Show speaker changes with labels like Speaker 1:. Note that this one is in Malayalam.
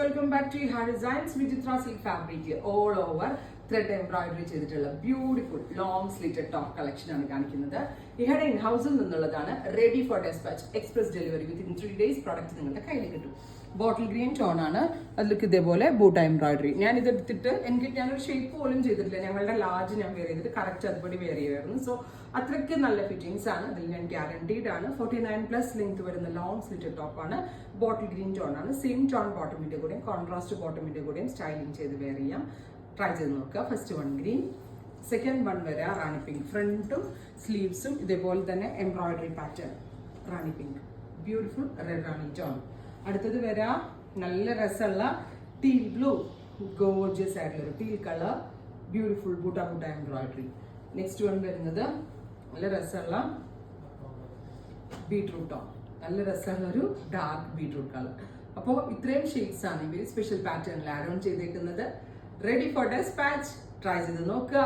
Speaker 1: welcome back to Ihar Designs Vijitra silk fabric all over thread embroidery ചെയ്തിട്ടുള്ള beautiful long slitted top collection ആണ് കാണിക്കുന്നത്. ഇഹയുടെ ഇൻഹൗസിൽ നിന്നുള്ളതാണ്. Ready for dispatch, express delivery within 3 days product നിങ്ങളുടെ കയ്യിൽ കിട്ടും. ബോട്ടിൽ ഗ്രീൻ ടോൺ ആണ്. അതിലേക്ക് ഇതേപോലെ ബൂട്ട എംബ്രോയിഡറി. ഞാൻ ഇതെടുത്തിട്ട് ഞാനൊരു ഷേപ്പ് പോലും ചെയ്തിട്ടില്ല. ഞങ്ങളുടെ ലാർജ് ഞാൻ വെയർ ചെയ്തിട്ട് കറക്റ്റ് അതുപടി വെയർ ചെയ്യുമായിരുന്നു. സോ അത്രയ്ക്ക് നല്ല ഫിറ്റിംഗ്സ് ആണ്. അതിൽ ഞാൻ ഗ്യാരണ്ടീഡ് ആണ്. 49+ ലെങ്ത് വരുന്ന ലോങ് സ്ലിറ്റഡ് ടോപ്പ് ആണ്. ബോട്ടിൽ ഗ്രീൻ ടോൺ ആണ്. സെയിം ടോൺ ബോട്ടമിന്റെ കൂടെയും കോൺട്രാസ്റ്റ് ബോട്ടമിന്റെ കൂടെയും സ്റ്റൈലിംഗ് ചെയ്ത് വെയർ ചെയ്യാം. ട്രൈ ചെയ്ത് നോക്കുക. First one green, second one വരെ റാണി പിങ്ക്. ഫ്രണ്ടും സ്ലീവ്സും ഇതേപോലെ തന്നെ embroidery pattern rani pink, beautiful red rani tone. അടുത്തത് വരാ നല്ല രസമുള്ള ടീൽ ബ്ലൂ, ഗോർജിയസ് ആയിട്ടുള്ള teal colour, beautiful buta embroidery. Next one വരുന്നത് നല്ല രസമുള്ള ബീട്രൂട്ട് ടോൺ, നല്ല രസമുള്ള ഒരു ഡാർക്ക് ബീട്രൂട്ട് കളർ. അപ്പോൾ ഇത്രയും ഷെയ്ഡ്സ് ആണ് ഇവർ സ്പെഷ്യൽ പാറ്റേണിൽ ആഡ് ഓൺ ചെയ്തേക്കുന്നത്. Ready for dispatch. ട്രൈ ചെയ്ത് നോക്കുക.